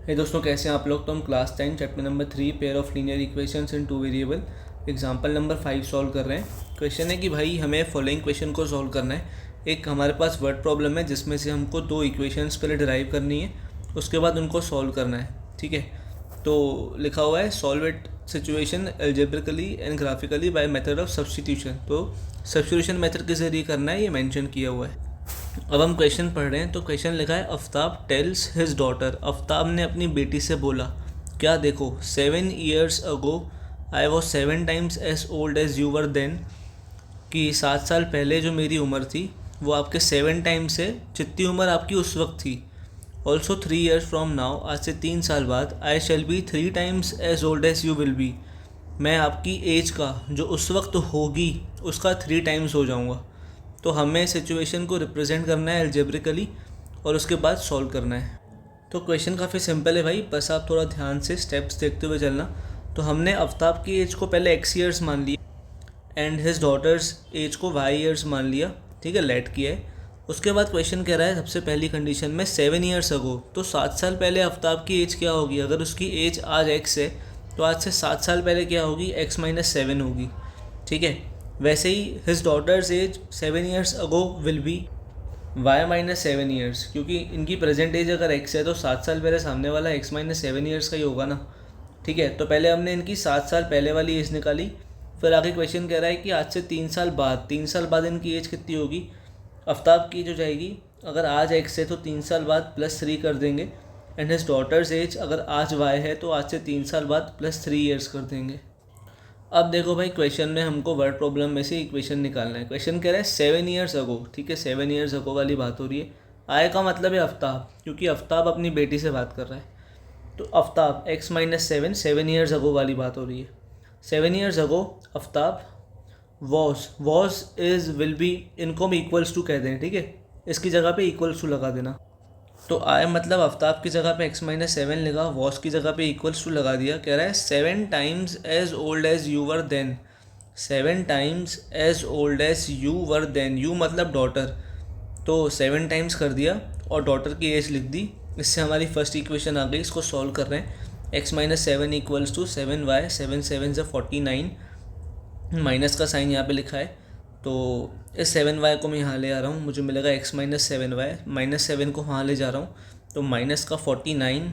हे दोस्तों, कैसे हैं आप लोग। तो हम class 10 chapter number 3 pair of linear equations in two variable example number 5 solve कर रहे हैं। क्वेश्चन है कि भाई हमें फॉलोइंग क्वेश्चन को सॉल्व करना है। एक हमारे पास वर्ड प्रॉब्लम है जिसमें से हमको दो इक्वेशंस पहले डिराइव करनी है, उसके बाद उनको सॉल्व करना है। ठीक है, तो लिखा हुआ है solve it situation algebraically and graphically by method of substitution. तो सब्स्टिट्यूशन मेथड के जरिए करना है, ये मेंशन किया हुआ है। अब हम क्वेश्चन पढ़ रहे हैं। तो क्वेश्चन लिखा है Aftab tells his daughter. Aftab ने अपनी बेटी से बोला, क्या देखो 7 years ago I was 7 times as old as you were then, कि 7 साल पहले जो मेरी उम्र थी वो आपके 7 टाइम्स है जितनी उम्र आपकी उस वक्त थी। ऑल्सो 3 years फ्रॉम नाउ, आज से 3 साल बाद, I shall be 3 times as old as you will be, मैं आपकी एज का जो उस वक्त होगी उसका 3 times हो जाऊँगा। तो हमें सिचुएशन को रिप्रेजेंट करना है एल्जेब्रिकली और उसके बाद सॉल्व करना है। तो क्वेश्चन काफ़ी सिंपल है भाई, बस आप थोड़ा ध्यान से स्टेप्स देखते हुए चलना। तो हमने आफ्ताब की एज को पहले x ईयर्स मान लिया एंड हिज डॉटर्स एज को y ईयर्स मान लिया। ठीक है, लेट किया है। उसके बाद क्वेश्चन कह रहा है सबसे पहली कंडीशन में 7 years अगो, तो 7 साल पहले आफ्ताब की एज क्या होगी। अगर उसकी एज आज x है तो आज से 7 साल पहले क्या होगी, x - 7 होगी। ठीक है, वैसे ही his daughters age 7 years ago will be y - 7 years, क्योंकि इनकी प्रेजेंट एज अगर x है तो 7 साल पहले सामने वाला x - 7 years का ही होगा ना। ठीक है, तो पहले हमने इनकी 7 साल पहले वाली एज निकाली। फिर आगे क्वेश्चन कह रहा है कि आज से 3 साल बाद इनकी एज कितनी होगी। आफ्ताब की जो जाएगी, अगर आज x है तो 3 साल बाद +3 कर देंगे, एंड हिज डॉटर्स एज अगर आज y है तो आज से 3 साल बाद +3 years कर देंगे। अब देखो भाई, क्वेश्चन में हमको वर्ड प्रॉब्लम में से इक्वेशन निकालना है। क्वेश्चन कह रहा है 7 years अगो। ठीक है, 7 years अगो वाली बात हो रही है। आय का मतलब है आफ्ताब, क्योंकि आफ्ताब अपनी बेटी से बात कर रहा है। तो आफ्ताब x - 7 years अगो वाली बात हो रही है। 7 years ago Aftab was is will be, इनको हम इक्वल्स टू कह दें। ठीक है, इसकी जगह पे इक्वल्स टू लगा देना। तो आय मतलब आफ्ताब की जगह पे x - 7 लगा, वॉस की जगह पे इक्वल्स टू लगा दिया। कह रहा है 7 times as old as you were then, 7 times as old as you were then, you मतलब डॉटर, तो 7 times कर दिया और डॉटर की एज लिख दी। इससे हमारी फर्स्ट इक्वेशन आ गई। इसको सॉल्व कर रहे हैं। x - 7 equals to 7y, 7 7 49, minus का साइन यहाँ पे लिखा है। तो इस 7y को मैं यहाँ ले आ रहा हूँ, मुझे मिलेगा x - 7y, -7 को वहाँ ले जा रहा हूँ तो माइनस का 49,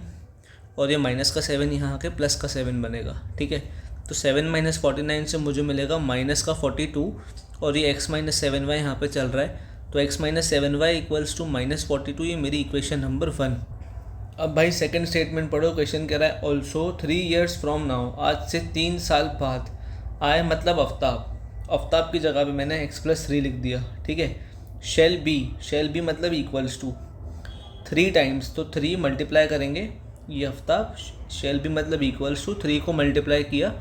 और ये माइनस का 7 यहाँ आके प्लस का 7 बनेगा। ठीक है, तो 7 - 49 से मुझे मिलेगा माइनस का 42, और ये x - 7y यहाँ पे चल रहा है। तो x - 7y इक्वल्स टू -42, ये मेरी इक्वेशन नंबर 1। अब भाई सेकंड स्टेटमेंट पढ़ो। क्वेश्चन कह रहा है ऑल्सो 3 years फ्रॉम नाउ, आज से 3 साल बाद, आए मतलब आफ्ताब की जगह पे मैंने x+3 लिख दिया। ठीक है, शेल बी मतलब इक्वल्स टू 3 times, तो 3 मल्टीप्लाई करेंगे ये आफ्ताब, शेल बी मतलब इक्वल्स टू 3 को मल्टीप्लाई किया,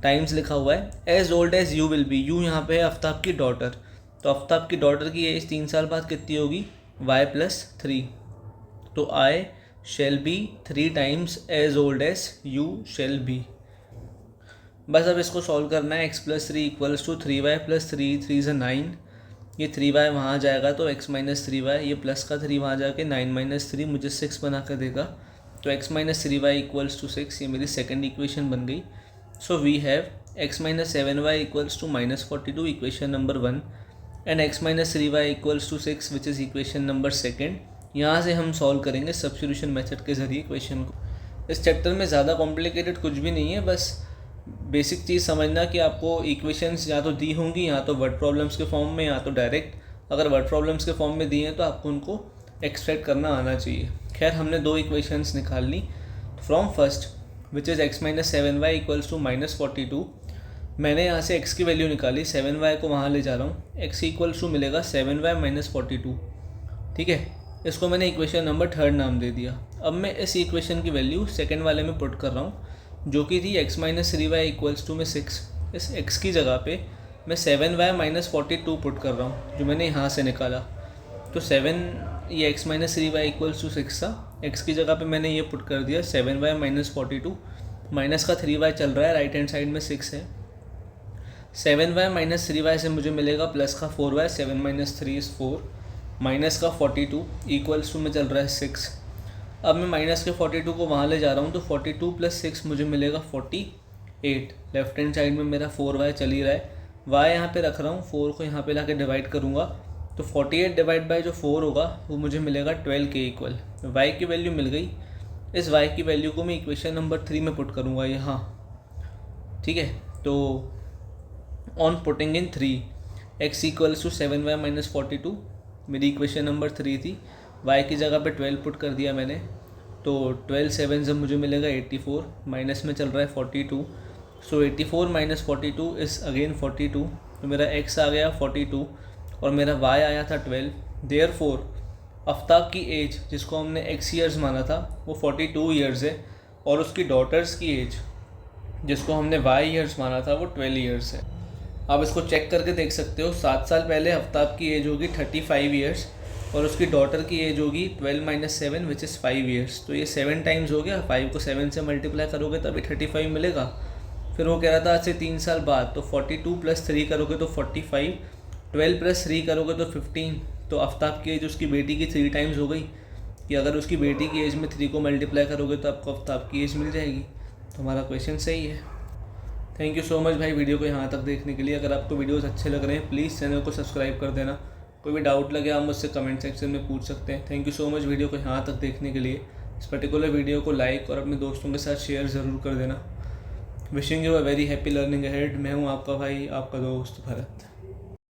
टाइम्स लिखा हुआ है। As old as you will be, you यहाँ पे है आफ्ताब की डॉटर, तो आफ्ताब की डॉटर की एज 3 साल बाद कितनी होगी, y+3, तो I shall be 3 times as old as you shall be. बस अब इसको सॉल्व करना है। x+3 इक्वल्स टू 3y+3, 3 × 9, ये 3y वहाँ जाएगा तो x - 3y, ये प्लस का 3 वहाँ जाके 9 - 3 मुझे 6 बना कर देगा। तो x - 3y इक्वल्स टू 6, ये मेरी सेकंड इक्वेशन बन गई। So we have x - 7y equals to -42, equation number 1, and x - 3y equals to 6 which is equation number 2। यहाँ से हम सॉल्व करेंगे सब्स्टिट्यूशन मेथड के ज़रिए क्वेश्चन को। इस चैप्टर में ज़्यादा कॉम्प्लिकेटेड कुछ भी नहीं है, बस बेसिक चीज़ समझना कि आपको इक्वेशंस या तो दी होंगी या तो वर्ड प्रॉब्लम्स के फॉर्म में या तो डायरेक्ट। अगर वर्ड प्रॉब्लम्स के फॉर्म में दी हैं तो आपको उनको एक्सट्रैक्ट करना आना चाहिए। खैर, हमने दो इक्वेशंस निकाल ली from first which is x - 7y equals to -42। मैंने यहाँ से x की वैल्यू निकाली, 7y को वहाँ ले जा रहा हूँ, x इक्वल्स टू मिलेगा 7y - 42। ठीक है, इसको मैंने इक्वेशन नंबर 3 नाम दे दिया। अब मैं इस इक्वेशन की वैल्यू सेकेंड वाले में पुट कर रहा हूँ, जो कि थी x - 3y इक्वल्स टू में 6। इस x की जगह पे मैं 7y - 42 पुट कर रहा हूँ, जो मैंने यहाँ से निकाला। तो 7, ये x - 3y इक्वल्स टू 6 था, x की जगह पे मैंने ये पुट कर दिया 7y - 42, माइनस का 3y चल रहा है, राइट हैंड साइड में 6 है। 7y - 3y से मुझे मिलेगा प्लस का 4y, 7 - 3 इज़ 4, माइनस का 42 इक्वल्स टू में चल रहा है 6। अब मैं माइनस के 42 को वहाँ ले जा रहा हूँ, तो 42 + 6 मुझे मिलेगा 48। लेफ्ट हैंड साइड में मेरा 4y चल ही रहा है, y यहाँ पे रख रहा हूँ, 4 को यहाँ पे लाके डिवाइड करूँगा तो 48 डिवाइड बाई जो 4 होगा वो मुझे मिलेगा 12 के इक्वल। y की वैल्यू मिल गई। इस y की वैल्यू को मैं इक्वेशन नंबर 3 में पुट करूँगा यहाँ, ठीक है। तो on putting in 3 x = 7y - 42 मेरी इक्वेशन नंबर 3 थी। y की जगह पे 12 पुट कर दिया मैंने, तो 12 7 जब मुझे मिलेगा 84, माइनस में चल रहा है 42, सो 84 - 42 इज़ अगेन 42, तो मेरा x आ गया 42 और मेरा y आया था 12। देयरफॉर आफ्ताब की एज, जिसको हमने x ईयर्स माना था, वो 42 ईयर्स है, और उसकी डॉटर्स की एज, जिसको हमने y ईयर्स माना था, वो 12 ईयर्स है। आप इसको चेक करके देख सकते हो। 7 साल पहले आफ्ताब की एज होगी 35 ईयर्स और उसकी डॉटर की एज होगी 12 - 7 विच इज़ 5 ईयर्स। तो ये 7 टाइम्स हो गया, 5 को 7 से मल्टीप्लाई करोगे तभी 35 मिलेगा। फिर वो कह रहा था आज से 3 साल बाद, तो 42 + 3 करोगे तो 45, 12 + 3 करोगे तो 15। तो आफ्ताब की एज उसकी बेटी की 3 टाइम्स हो गई, कि अगर उसकी बेटी की एज में 3 को मल्टीप्लाई करोगे तो आपको आफ्ताब की एज मिल जाएगी। तो हमारा क्वेश्चन सही है। थैंक यू सो मच भाई वीडियो को यहाँ तक देखने के लिए। अगर आपको वीडियोस अच्छे लग रहे हैं प्लीज़ चैनल को सब्सक्राइब कर देना। कोई भी डाउट लगे आप मुझसे कमेंट सेक्शन में पूछ सकते हैं। Thank you so much video को यहाँ तक देखने के लिए। इस पर्टिकुलर वीडियो को लाइक और अपने दोस्तों के साथ शेयर ज़रूर कर देना। Wishing you a very happy learning ahead. मैं हूँ आपका भाई, आपका दोस्त भरत।